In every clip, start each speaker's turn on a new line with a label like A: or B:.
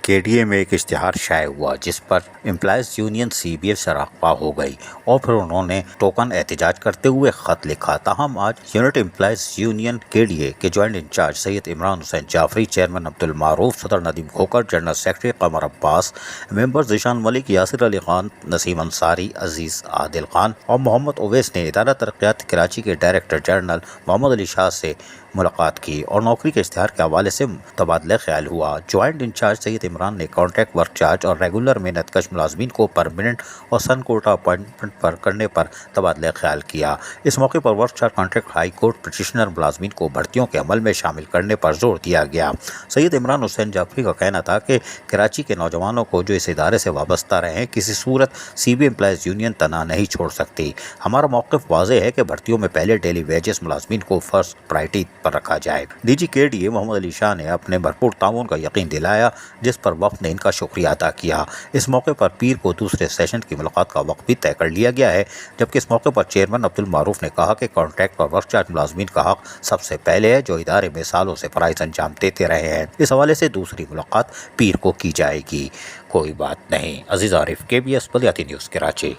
A: KDA में एक इश्तिहार शाये हुआ जिस पर एम्प्लॉयज यूनियन सीबीएफ से राग़िब हो गई और फिर उन्होंने टोकन एहतजाज करते हुए ख़त लिखा। ताहम आज यूनिट एम्प्लॉयज यूनियन केडीए के joint incharge Syed Imran Hussain Jafri, chairman Abdul Maroof, सदर Nadeem Khokhar, general secretary Qamar Abbas, members Zeeshan Malik, Yasir Ali Khan, Naseem Ansari, Aziz Adil Khan और मोहम्मद ओवैस ने इदारा तरक्यात कराची के डायरेक्टर जनरल मोहम्मद अली शाह से मुलाकात की और नौकरी के इश्तिहार के हवाले से तबादला ख्याल हुआ। ज्वाइंट इंचार्ज सैयद इमरान ने कॉन्ट्रैक्ट वर्क चार्ज और रेगुलर मेहनत कश मुलाजमीन को परमानेंट और सन कोटा अपॉइंटमेंट पर करने पर तबादला ख्याल किया। इस मौके पर work charge contract high court petitioner मुलाजमीन को भर्तियों के अमल में शामिल करने पर जोर दिया गया। सैयद इमरान हुसैन जाफरी का कहना था कि कराची के नौजवानों को जो इस इदारे से वाबस्ता रहे किसी सूरत सीबी एम्प्लॉयज यूनियन तना नहीं छोड़ सकती। हमारा मौक़िफ़ वाज़ेह है कि भर्तियों में पहले डेली वेजेस मुलाजमीन को फर्स्ट प्रायोरिटी पर रखा जाए। डीजी केडीए मोहम्मद अली शाह ने अपने भरपूर ताउन का यकीन दिलाया जिस पर वफ़द ने इनका शुक्रिया अदा किया। इस मौके पर पीर को दूसरे सेशन की मुलाकात का वक्त भी तय कर लिया गया है, जबकि इस मौके पर चेयरमैन अब्दुल मारूफ ने कहा कि कॉन्ट्रैक्ट और वर्क चार्ज मुलाजमीन का हक सबसे पहले है जो इदारे में सालों से फ़राइज़ अंजाम देते रहे हैं। इस हवाले से दूसरी मुलाकात पीर को की जाएगी। कोई बात नहीं। अजीज़ आरिफ, KBS बलियाती न्यूज़ कराची।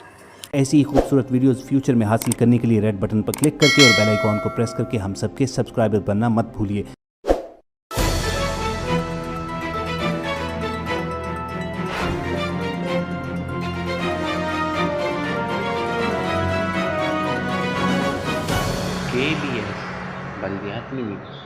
B: ऐसी ही खूबसूरत वीडियोस फ्यूचर में हासिल करने के लिए रेड बटन पर क्लिक करके और बेल आइकॉन को प्रेस करके हम सबके सब्सक्राइबर बनना मत भूलिए।
C: KBS बलियाती न्यूज़।